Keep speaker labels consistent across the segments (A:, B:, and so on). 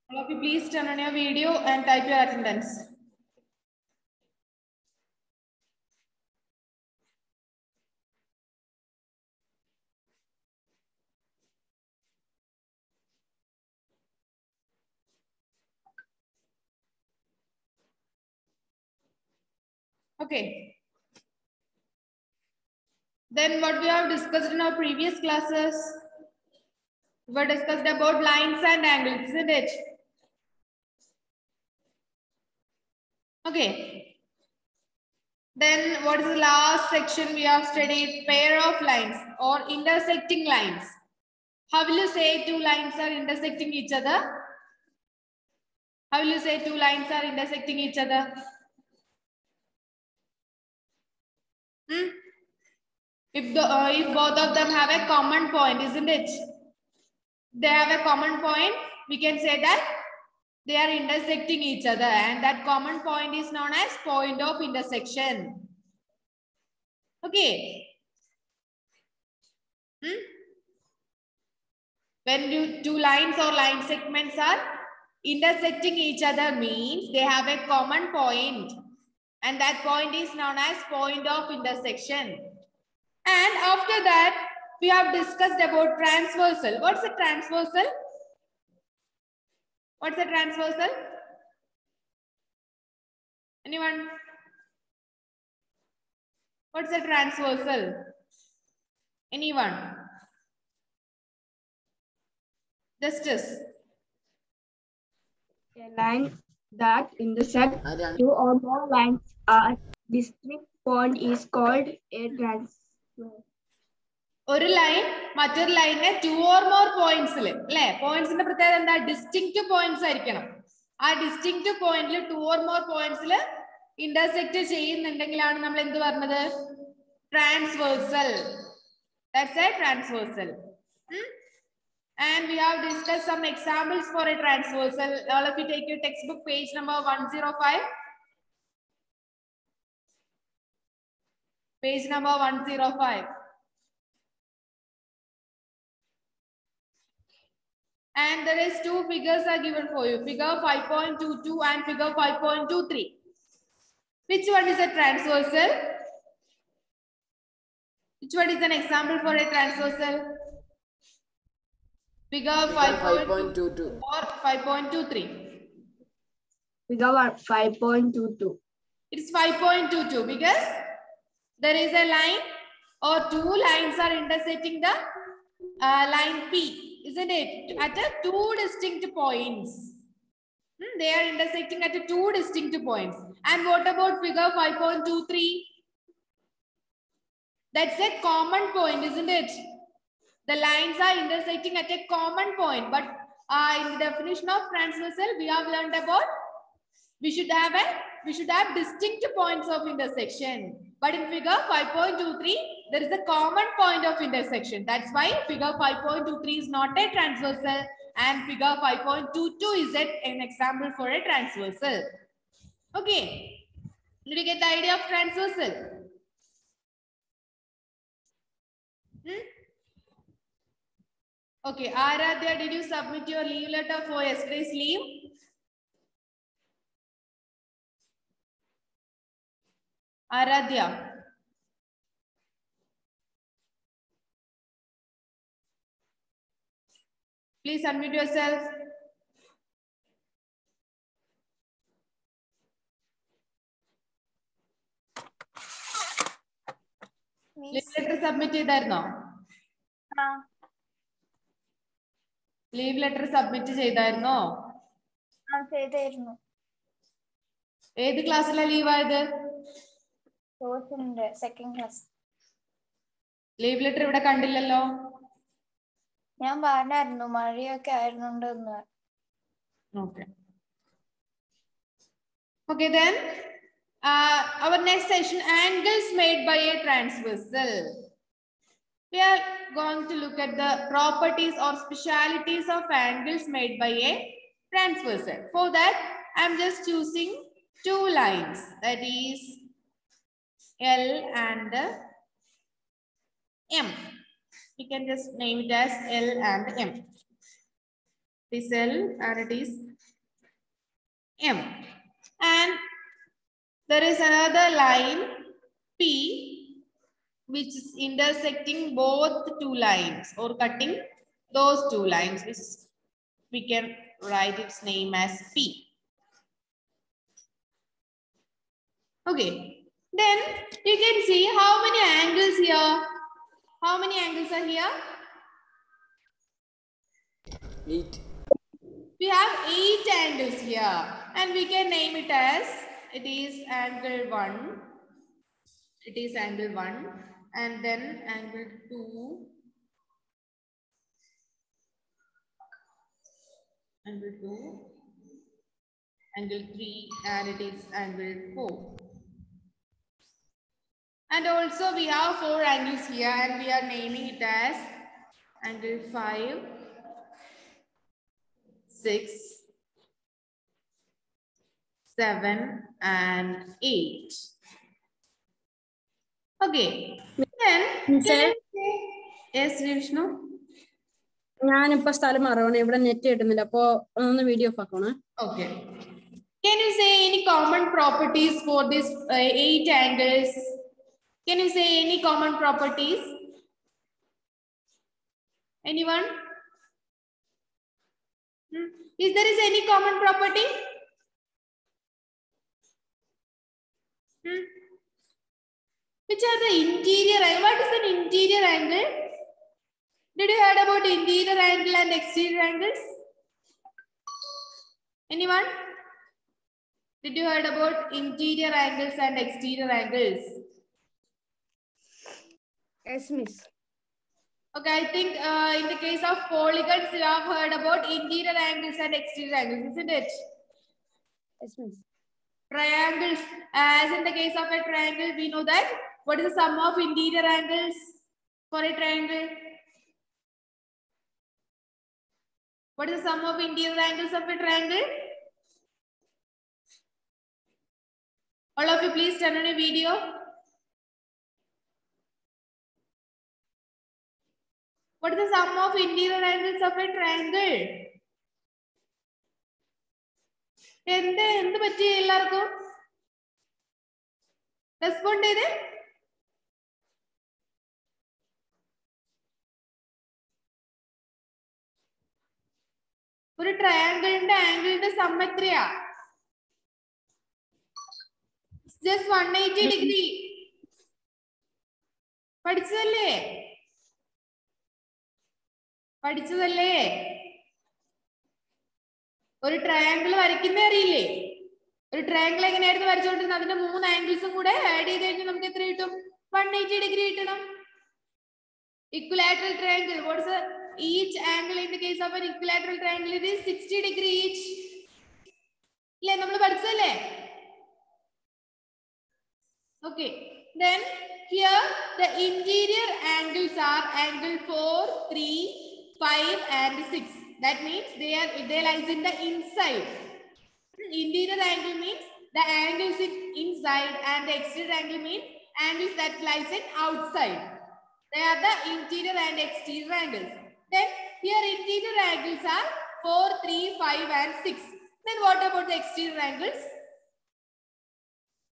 A: All of you please turn on your video and type your attendance. Okay. Then what we have discussed in our previous classes, we discussed about lines and angles, isn't it? Okay. Then what is the last section we have studied? Pair of lines or intersecting lines. How will you say two lines are intersecting each other? How will you say two lines are intersecting each other? If both of them have a common point, isn't it? They have a common point, we can say that they are intersecting each other, and that common point is known as point of intersection. Okay. When two lines or line segments are intersecting each other means they have a common point, and that point is known as point of intersection. And after that, we have discussed about transversal. What's a transversal? What's a transversal? Anyone? What's a transversal? Anyone? Justice.
B: A line that intersects two or more lines at distinct point is called a transversal.
A: ഒരു line മറ്റൊരു ലൈനിനെ two or more പോയിന്റ്സിൽ അല്ലെ പോയിന്റ്സിന്റെ പ്രത്യേകത എന്താ distinct points ആയിരിക്കണം ആ distinct പോയിന്റിൽ two or more പോയിന്റ്സിൽ intersect ചെയ്യുന്നുണ്ടെങ്കിലാണ് നമ്മൾ എന്ത് പറഞ്ഞത് transversal that's A transversal and we have discussed some examples for a transversal. All of you take your textbook page number 105, page number 105. And there is two figures are given for you, figure 5.22 and figure 5.23. Which one is a transversal? Which one is an example for a transversal? Figure 5.22 or 5.23.
B: Figure 5.22.
A: It's 5.22 because there is a line or two lines are intersecting the line P, isn't it? At two distinct points. They are intersecting at two distinct points. And what about figure 5.23? That's a common point, isn't it? The lines are intersecting at a common point. But in the definition of transversal, we have learned about we should have distinct points of intersection. But in figure 5.23, there is a common point of intersection. That's why figure 5.23 is not a transversal, and figure 5.22 is an example for a transversal. Okay. Did you get the idea of transversal? Okay, Aradhya, did you submit your leave letter for yesterday's leave? Aradhya. Please unmute yourself. Leave letter submit ചെയ്തായിരുന്നോ? Leave letter submit ചെയ്തായിരുന്നോ?
C: ചെയ്തായിരുന്നു.
A: ഏത് ക്ലാസ്സിലാ leave ആയത്?
C: Second class.
A: Leave letter ഇവിടെ കണ്ടില്ലല്ലോ.
C: ഞാൻ പറഞ്ഞായിരുന്നു മഴയൊക്കെ ആയിരുന്നുണ്ടെന്ന്.
A: Okay. Okay, then our next session, angles made by a transversal. We are going to look at the properties or specialities of angles made by a transversal. For that, I am just choosing two lines, that is L and M. You can just name it as L and M. This L and it is M. And there is another line P which is intersecting both two lines or cutting those two lines, which we can write its name as P. Okay. Then you can see how many angles here. How many angles are here?
D: 8.
A: We have 8 angles here, and we can name it as, it is angle 1. It is angle 1, and then angle 2, angle 2, angle 3, and it is angle 4. And also we have 4 angles here, and we are naming it as angle 5, 6, 7, and 8. Okay. Then can you say, yes, Vishnu?
E: ഞാനിപ്പോ സ്ഥലം മാറണം, ഇവിടെ net കിട്ടുന്നില്ല, അപ്പൊ ഒന്ന് video of ആക്കണം.
A: Okay. Can you say any common properties for these 8 angles? Can you say any common properties? Anyone? Is there is any common property? Which are the interior angle? What is an interior angle? Did you heard about interior angle and exterior angles? Anyone? Did you heard about interior angles and exterior angles?
E: Yes, miss.
A: Okay, I think in the case of polygons, you have heard about interior angles and exterior angles, isn't it?
E: Yes, miss.
A: Triangles, as in the case of a triangle, we know that what is the sum of interior angles for a triangle? What is the sum of interior angles of a triangle? All of you, please turn on a video. What is the sum of interior angles of a triangle? എന്ത് പറ്റി എല്ലാവർക്കും? Respond ചെയ്തേ. ഒരു ട്രയാങ്കിളിന്റെ ആംഗിളിന്റെ some എത്രയാ? Just 180 degree. പഠിച്ചതല്ലേ? പഠിച്ചതല്ലേ? ഒരു triangle വരയ്ക്കുന്നേ അറിയില്ലേ? ഒരു ട്രയാങ്കിൾ എങ്ങനെയായിരുന്നു വരച്ചുകൊണ്ടിരുന്നത്? അതിന്റെ 3 ആംഗിൾസും കൂടെ ആഡ് ചെയ്ത് കഴിഞ്ഞാൽ നമുക്ക് എത്ര കിട്ടും? 180 ഡിഗ്രി കിട്ടണം. Equilateral triangle. What is each angle in the case of an equilateral triangle? It is 60 degree each. ഇല്ലേ? നമ്മൾ പഠിച്ചതല്ലേ? Okay. Then here the interior angles are angle 4, 3, 5, and 6. That means they lies in the inside. Interior angle means the angles inside, and the exterior angle means angles that lies in outside. They are the interior and exterior angles. Then here interior angles are 4, 3, 5, and 6. Then what about the exterior angles?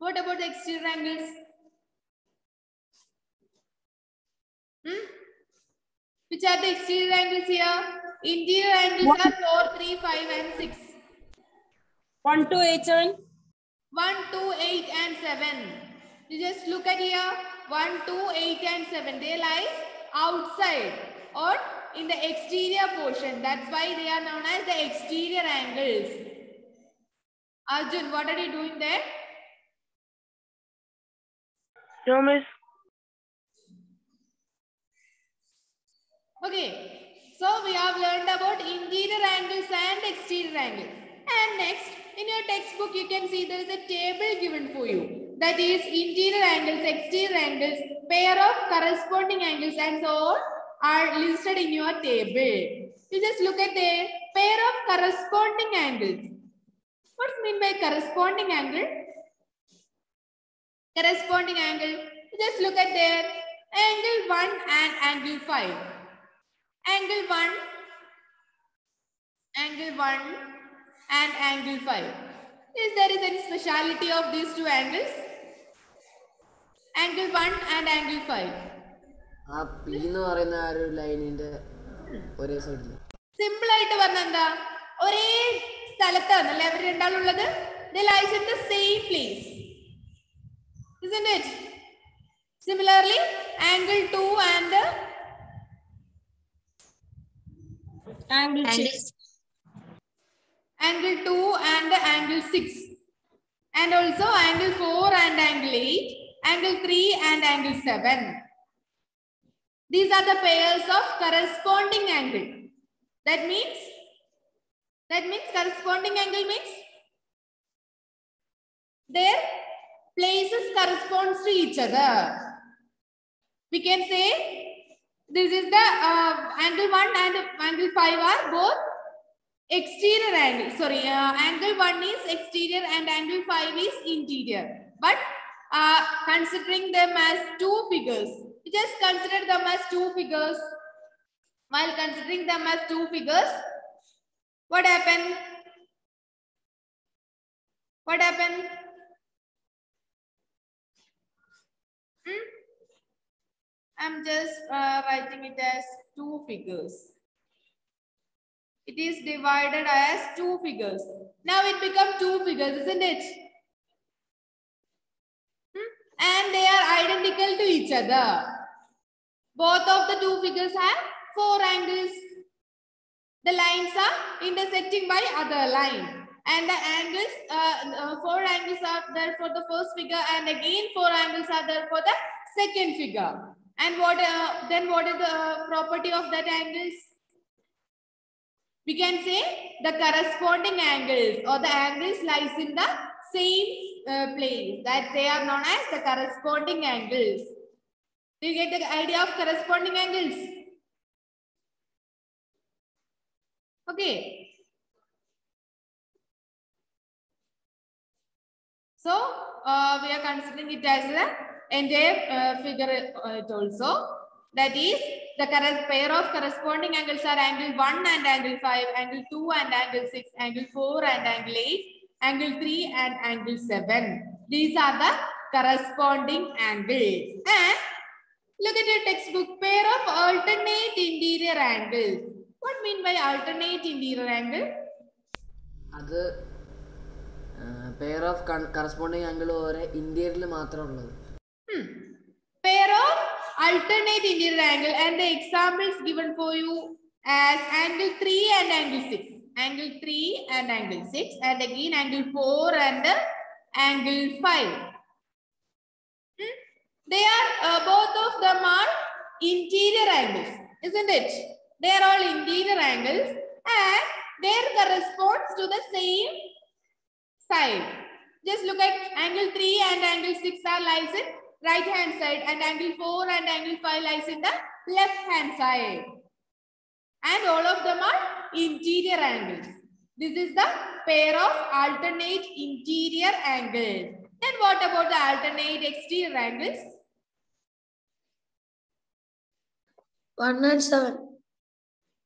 A: What about the exterior angles? Which are the exterior angles here? Interior angles are 4, 3, 5, and 6.
E: 1, 2, 8, 7.
A: 1, 2, 8, and 7. You just look at here. 1, 2, 8, and 7. They lie outside or in the exterior portion. That's why they are known as the exterior angles. Arjun, what are you doing there?
B: No, miss.
A: Okay. So we have learned about interior angles and exterior angles. And next, in your textbook, you can see there is a table given for you. That is interior angles, exterior angles, pair of corresponding angles, and so on are listed in your table. You just look at the pair of corresponding angles. What's meant by corresponding angle? Corresponding angle. You just look at there. Angle 1 and angle 5. Angle 1 and angle 5. Is there is any speciality of these two angles? Angle 1 and angle 5. Simple ആയിട്ട് പറഞ്ഞാൽ എന്താ? ഒരേ സ്ഥലത്താണല്ലേ അവർ രണ്ടാളുള്ളത്. They lies in the same place. Isn't it? Similarly, angle 2 and
E: angle 6.
A: Angle 2 and angle 6. And also angle 4 and angle 8. Angle 3 and angle 7. These are the pairs of corresponding angle. That means corresponding angle means their places corresponds to each other. We can say this is the angle 1 and angle 5 are both exterior angle. Sorry, angle 1 is exterior and angle 5 is interior. But considering them as two figures, we just consider them as two figures. While considering them as two figures, what happened? What happened? I'm just writing it as two figures. It is divided as two figures. Now it becomes two figures, isn't it? And they are identical to each other. Both of the two figures have 4 angles. The lines are intersecting by other line. And the angles, 4 angles are there for the first figure, and again 4 angles are there for the second figure. And what is the property of that angles? We can say the corresponding angles or the angles lies in the same place, that they are known as the corresponding angles. Do you get the idea of corresponding angles? Okay. So we are considering it as the entire figure also. That is, the pair of corresponding angles are angle 1 and angle 5, angle 2 and angle 6, angle 4 and angle 8, angle 3 and angle 7. These are the corresponding angles. And look at your textbook, pair of alternate interior angles. What mean by alternate interior angle?
D: Pair of corresponding angle or interior matram.
A: Pair of alternate interior angle, and the examples given for you as angle 3 and angle 6. Angle 3 and angle 6, and again angle 4 and angle 5. They are both of them are interior angles, isn't it? They are all interior angles, and they corresponds to the same side. Just look at angle 3 and angle 6 are lies in right hand side, and angle 4 and angle 5 lies in the left hand side. And all of them are interior angles. This is the pair of alternate interior angles. Then what about the alternate exterior angles?
F: 1 and 7.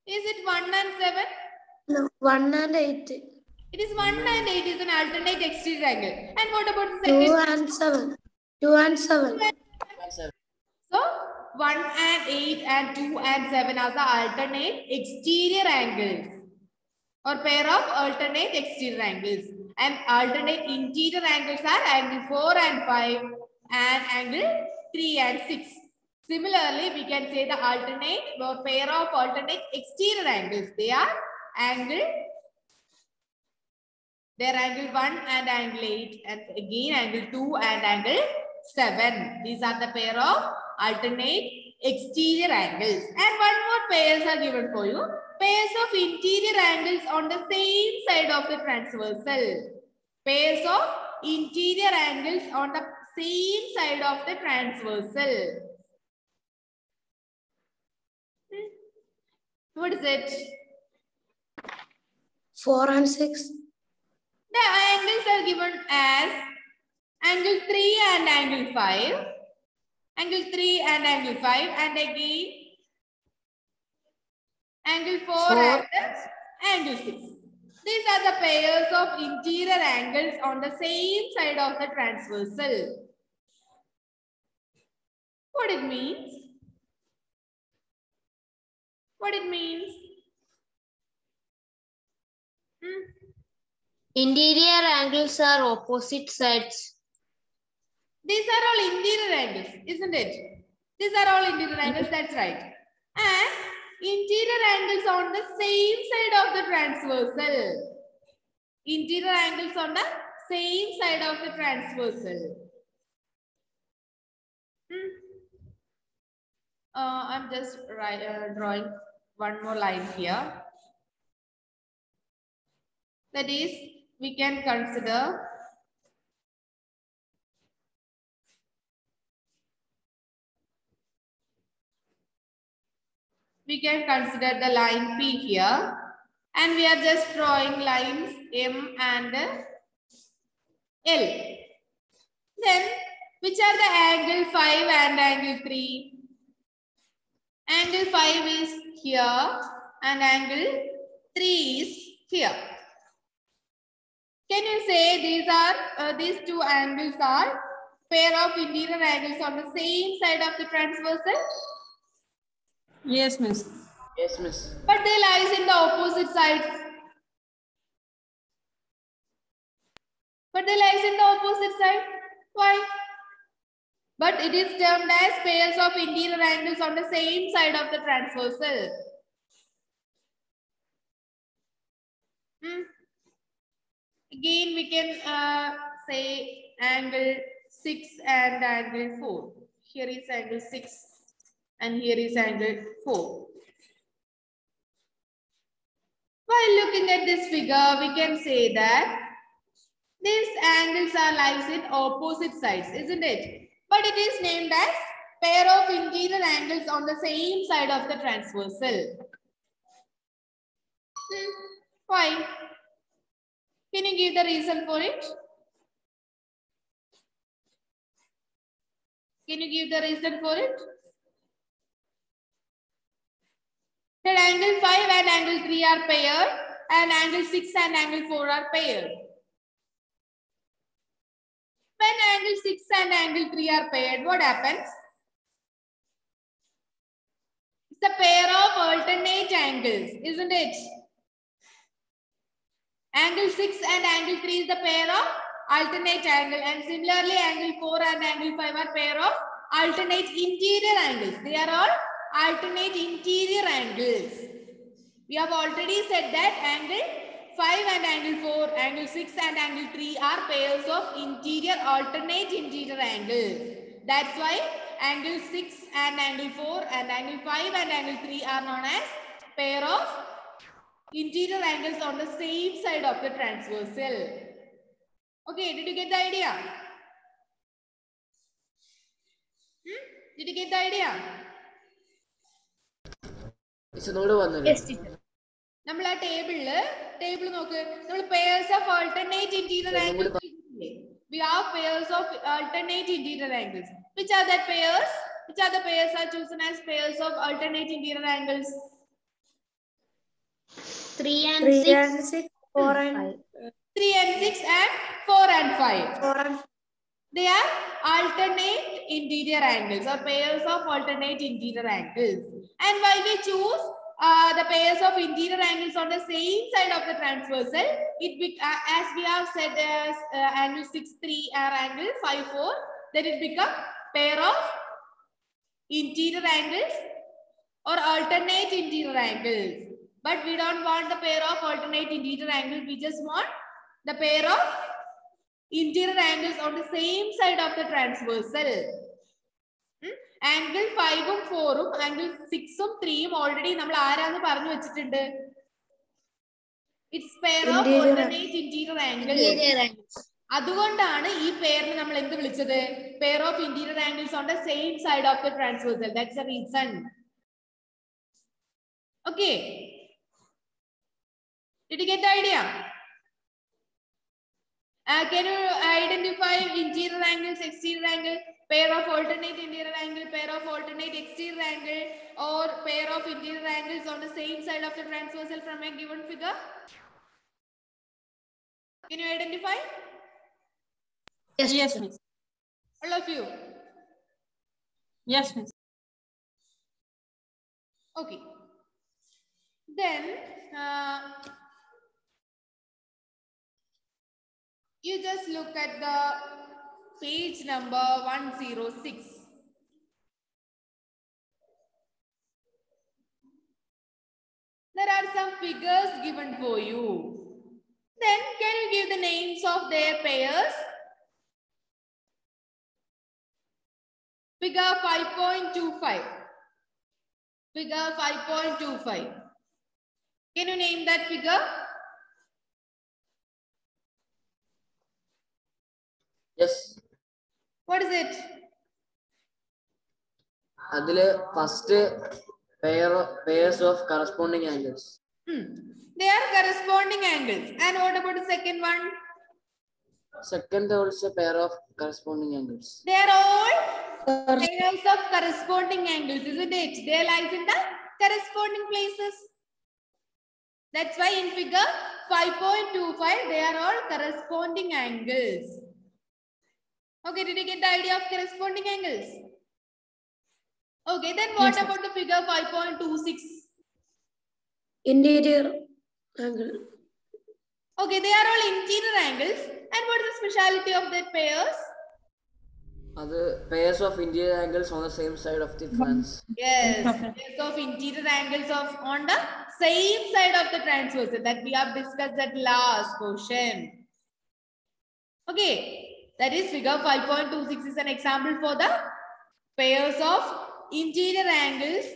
A: Is it 1 and 7?
F: No, 1 and 8.
A: It is 1 and 8 is an alternate exterior angle. And what about the second?
F: 2 and 7. 2 and 7.
A: So 1 and 8 and 2 and 7 are the alternate exterior angles, or pair of alternate exterior angles. And alternate interior angles are angle 4 and 5 and angle 3 and 6. Similarly, we can say the alternate or pair of alternate exterior angles. They are angle 1 and angle 8, and again angle 2 and angle 7. These are the pair of alternate exterior angles. And one more pairs are given for you. Pairs of interior angles on the same side of the transversal. Pairs of interior angles on the same side of the transversal. What is it?
F: 4 and 6.
A: The angles are given as angle 3 and angle 5. Angle 3 and angle 5, and again angle 4 and angle 6. These are the pairs of interior angles on the same side of the transversal. What it means? What it means?
G: Interior angles are opposite sides.
A: These are all interior angles, isn't it? These are all interior angles, that's right. And interior angles on the same side of the transversal. Interior angles on the same side of the transversal. I'm just drawing one more line here. That is, we can consider the line P here, and we are just drawing lines M and L. Then, which are the angle 5 and angle 3? Angle 5 is here and angle 3 is here. Can you say these two angles are pair of interior angles on the same side of the transversal?
E: Yes, miss.
D: Yes, miss.
A: But they lies in the opposite sides. But they lies in the opposite side. Why? But it is termed as pairs of interior angles on the same side of the transversal. Again, we can say angle 6 and angle 4. Here is angle 6 and here is angle 4. While looking at this figure, we can say that these angles are lies in opposite sides, isn't it? But it is named as pair of interior angles on the same side of the transversal. Why? Can you give the reason for it? Can you give the reason for it? That angle 5 and angle 3 are paired and angle 6 and angle 4 are paired. When angle 6 and angle 3 are paired, what happens? It's a pair of alternate angles, isn't it? Angle 6 and angle 3 is the pair of alternate angle, and similarly angle 4 and angle 5 are pair of alternate interior angles. They are all alternate interior angles. We have already said that angle 5 and angle 4, angle 6 and angle 3 are pairs of interior alternate interior angles. That's why angle 6 and angle 4 and angle 5 and angle 3 are known as pair of interior angles on the same side of the transversal. Okay, did you get the idea? Did you get the idea?
B: Yes, teacher.
A: നമ്മൾ ആ table നോക്ക് നമ്മൾ pairs of alternate interior angles. We have pairs of alternate interior angles. Which are the pairs? Which are the pairs are chosen as pairs of alternate interior angles?
G: 3 and
F: 3
G: 6.
F: and 6, 4 and
A: 3 and 6 and 4 and 5.
F: 4 and
A: They are alternate interior angles or pairs of alternate interior angles. And while we choose the pairs of interior angles on the same side of the transversal, as we have said as angle 6, 3 or angle 5, 4, then it becomes pair of interior angles or alternate interior angles. But we don't want the pair of alternate interior angles. We just want the pair of interior angles on the same side of the transversal. Angle 5 ഉം 4 ഉം angle 6 ഉം 3 ഉം already നമ്മൾ ആരാന്ന് പറഞ്ഞു വെച്ചിട്ടുണ്ട്. It's pair of alternate interior angles. അതുകൊണ്ടാണ് ഈ പെയറിനെ നമ്മൾ എന്ത് വിളിച്ചത്? Pair of interior angles on the same side of the transversal. That's the reason. Okay. Did you get the idea? Can you identify interior angles, exterior angle, pair of alternate interior angle, pair of alternate exterior angle, or pair of interior angles on the same side of the transversal from a given figure? Can you identify?
E: Yes, miss.
A: All of you.
E: Yes, miss.
A: Okay. Then you just look at the page number 106. There are some figures given for you. Then can you give the names of their pairs? Figure 5.25. Figure 5.25. Can you name that figure?
D: Yes.
A: What is it?
D: Adile first pairs of corresponding angles.
A: They are corresponding angles. And what about the second one?
D: Second also pair of corresponding angles.
A: They are all pairs of corresponding angles, isn't it? They lies in the corresponding places. That's why in figure 5.25, they are all corresponding angles. Okay, did you get the idea of corresponding angles? Okay, then what about the figure 5.26?
F: Interior angle.
A: Okay, they are all interior angles. And what is the speciality of that pairs?
D: Other pairs of interior angles on the same side of the trans.
A: Yes, pairs of interior angles on the same side of the transversal that we have discussed at last portion. Okay, that is figure 5.26 is an example for the pairs of interior angles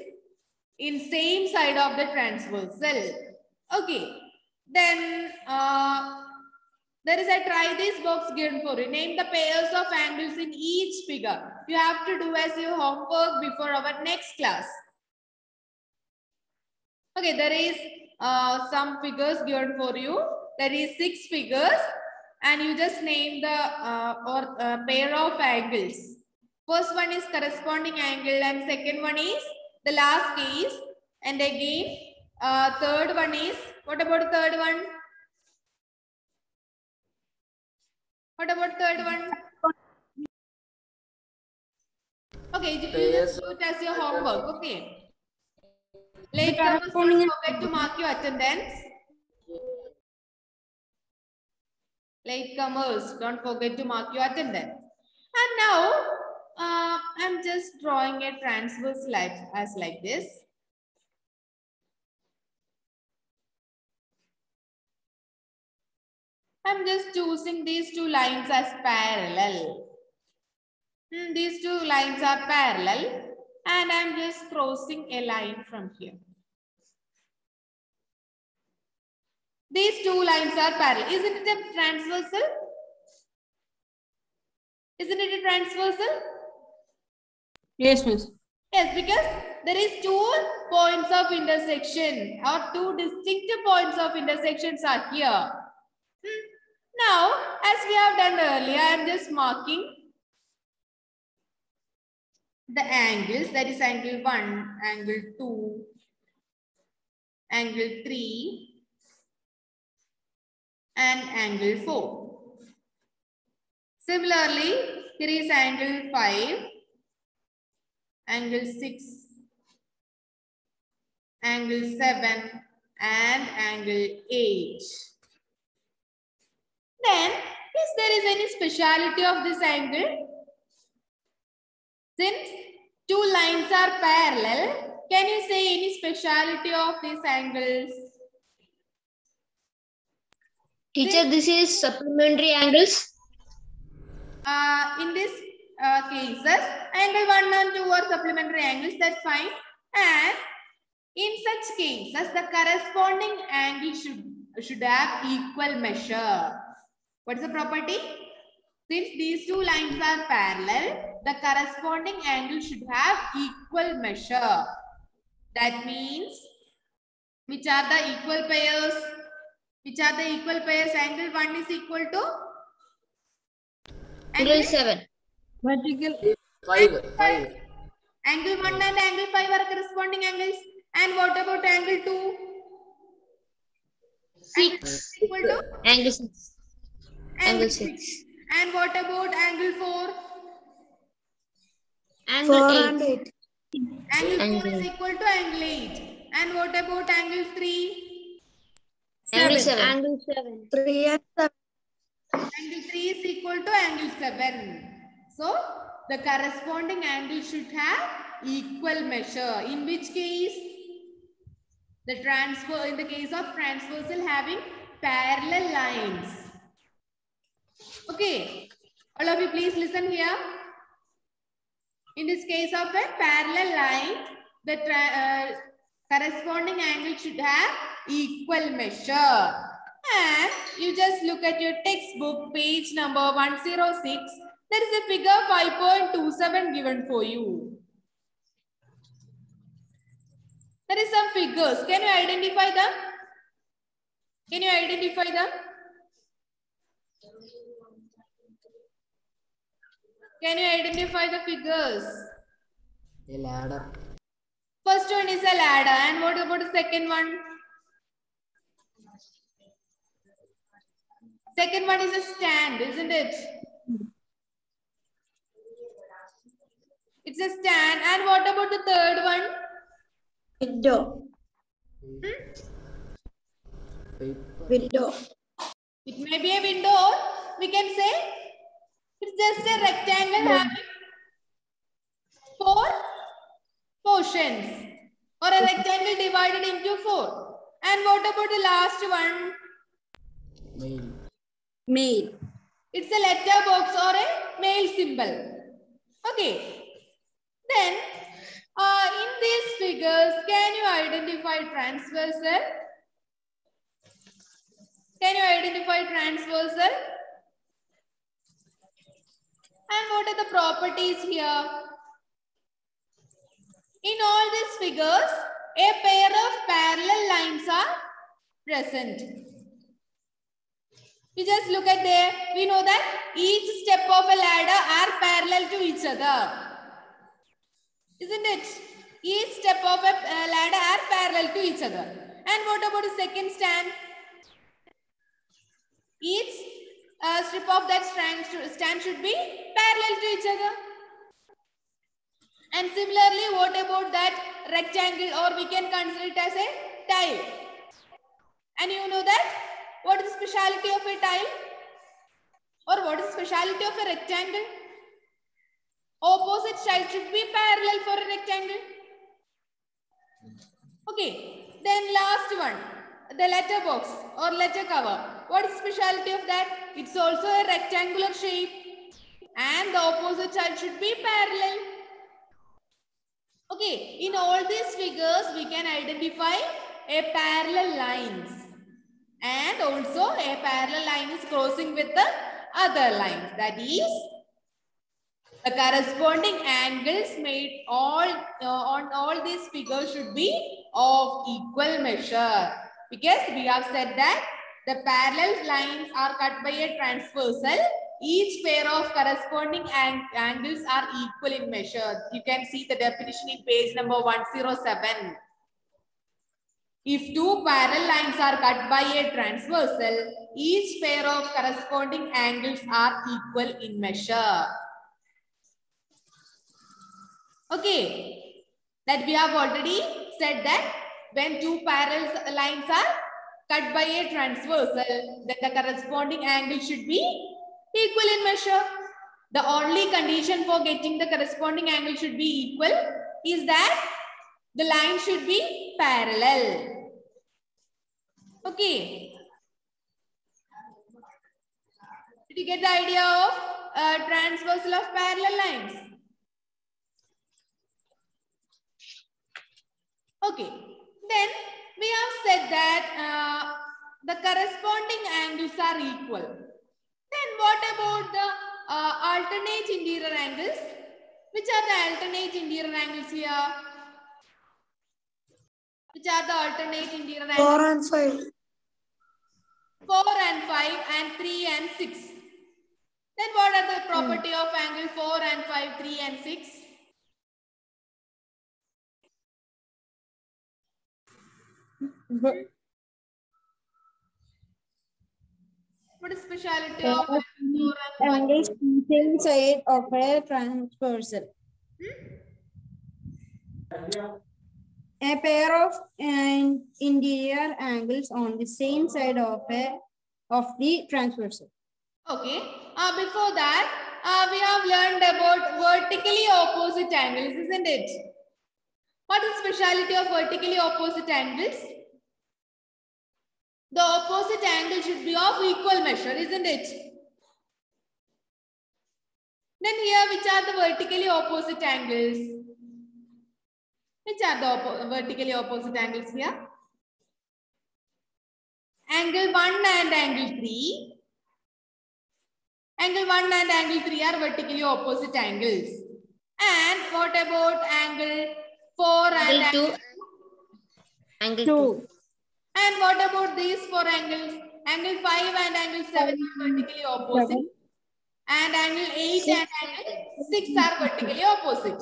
A: in same side of the transversal. Okay, then there is a try this box given for you. Name the pairs of angles in each figure. You have to do as your homework before our next class. Okay, there is some figures given for you. There is 6 figures and you just name the pair of angles. First one is corresponding angle and second one is the last case. And again, third one is, what about third one? What about third one? Okay, you just do it as your homework. Okay. Latecomers, don't forget to mark your attendance. Latecomers, don't forget to mark your attendance. And now, I'm just drawing a transverse line as like this. I'm just choosing these two lines as parallel. These two lines are parallel and I'm just crossing a line from here. These two lines are parallel. Isn't it a transversal? Isn't it a transversal?
E: Yes, miss.
A: Yes, because there is 2 points of intersection or 2 distinct points of intersections are here. Now, as we have done earlier, I am just marking the angles, that is angle 1, angle 2, angle 3, and angle 4. Similarly, here is angle 5, angle 6, angle 7, and angle 8. Then, is there is any speciality of this angle? Since 2 lines are parallel, can you say any speciality of these angles?
G: Teacher, this is supplementary angles.
A: In this cases, angle 1 and 2 are supplementary angles, that's fine. And in such cases, the corresponding angle should have equal measure. What's the property? Since these 2 lines are parallel, the corresponding angle should have equal measure. That means, which are the equal pairs? Which are the equal pairs? Angle 1 is equal to?
G: Angle 7.
E: Vertical.
D: 5.
A: Angle 1 and angle 5 are corresponding angles. And what about angle 2?
G: 6.
A: Equal to?
G: Angle 6. Angle 6.
A: And what about angle 4?
G: Angle
F: 4
G: 8.
F: and 8.
A: Angle 4 is
G: Angle.
A: equal to angle 8. And what about angle 3?
G: Angle
E: 7.
G: 7.
C: Angle 7.
F: 3 and 7.
A: Angle 3 is equal to angle 7. So, the corresponding angle should have equal measure. In which case, in the case of transversal having parallel lines. Okay. All of you please listen here. In this case of a parallel line, the corresponding angle should have equal measure. And you just look at your textbook, page number 106. There is a figure 5.27 given for you. There is some figures. Can you identify them? Can you identify them? Can you identify the figures?
D: A ladder.
A: First one is a ladder. And what about the second one? Second one is a stand, isn't it? It's a stand. And what about the third one?
F: Window.
D: Paper.
F: Window.
A: It may be a window, or we can say it's just a rectangle having 4 portions, or a rectangle divided into 4. And what about the last one?
D: Mail.
E: Mail.
A: It's a letter box or a mail symbol. Okay. Then, in these figures, can you identify transversal? Can you identify transversal? And what are the properties here? In all these figures, a pair of parallel lines are present. You just look at there. We know that each step of a ladder are parallel to each other. Isn't it? Each step of a ladder are parallel to each other. And what about the second stand? Each strip of that stand should be parallel to each other. And similarly, what about that rectangle, or we can consider it as a tile? And you know that what is the speciality of a tile? Or what is the speciality of a rectangle? Opposite side should be parallel for a rectangle. Okay. Then last one, the letter box or letter cover. What is the speciality of that? It's also a rectangular shape, and the opposite side should be parallel. Okay. In all these figures, we can identify a parallel lines, and also a parallel line is crossing with the other lines. That is, the corresponding angles made on all these figures should be of equal measure, because we have said that the parallel lines are cut by a transversal. Each pair of corresponding angles are equal in measure. You can see the definition in page number 107. If two parallel lines are cut by a transversal, each pair of corresponding angles are equal in measure. Okay, that we have already said that when two parallel lines are cut by a transversal, then the corresponding angle should be equal in measure. The only condition for getting the corresponding angle should be equal is that the line should be parallel. Okay. Did you get the idea of transversal of parallel lines? Okay, then we have said that the corresponding angles are equal. Then what about the alternate interior angles? Which are the alternate interior angles here? Which are the alternate interior angles?
F: 4 and 5.
A: 4 and 5 and 3 and 6. Then what are the property of angle 4 and 5, 3 and 6? What is speciality of
E: Pair of
A: angle 4 and 1?
E: angles on the same side of a transversal. A pair of interior angles on the same side of the transversal.
A: Okay. Before that, we have learned about vertically opposite angles, isn't it? What is speciality of vertically opposite angles? The opposite angle should be of equal measure, isn't it? Then here, which are the vertically opposite angles? Which are the vertically opposite angles here? Angle 1 and angle 3. Angle 1 and angle 3 are vertically opposite angles. And what about angle 4 and
G: Angle 2.
A: angle 2?
G: Angle 2.
A: And what about these four angles? Angle 5 and angle 7 are vertically opposite. And angle 8 and angle 6 are vertically opposite.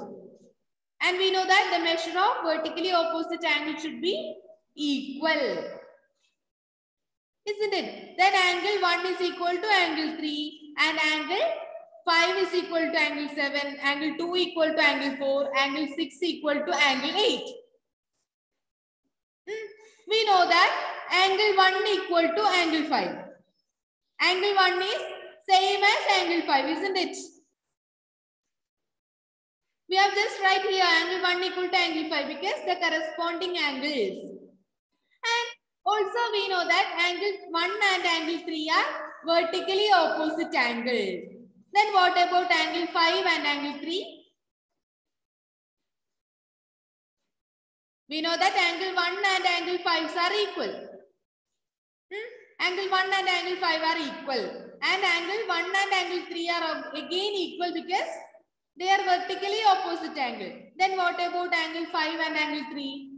A: And we know that the measure of vertically opposite angle should be equal. Isn't it? Then angle 1 is equal to angle 3 and angle 5 is equal to angle 7, angle 2 equal to angle 4, angle 6 equal to angle 8. We know that angle 1 equal to angle 5. Angle 1 is same as angle 5, isn't it? We have just write here angle 1 equal to angle 5 because the corresponding angles. And also we know that angle 1 and angle 3 are vertically opposite angles. Then what about angle 5 and angle 3? We know that angle 1 and angle 5 are equal. Angle 1 and angle 5 are equal. And angle 1 and angle 3 are again equal because they are vertically opposite angle. Then what about angle 5 and angle 3?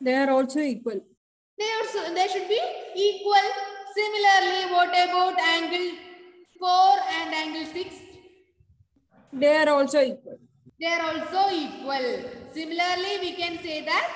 E: They are also equal.
A: They should be equal. Similarly, what about angle 4 and angle 6?
E: They are also equal.
A: They are also equal. Similarly, we can say that